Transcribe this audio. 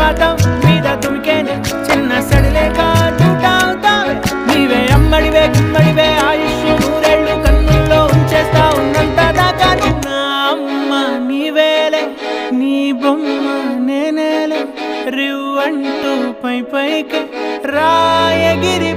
సుప్రభాతం మీద తుమికేనే చిన్న సడిలేక చూటావుతావే నీవే అమ్మడివే గుమ్మడివే ఆయుష్ నూరేళ్ళు కన్నుల్లో ఉంచేస్తా ఉన్నంత దాకా నా అమ్మ నీవేలే నీ బొమ్మ నేనేలే రివ్వంటూ పై పైకి రాయగిరిపోదాం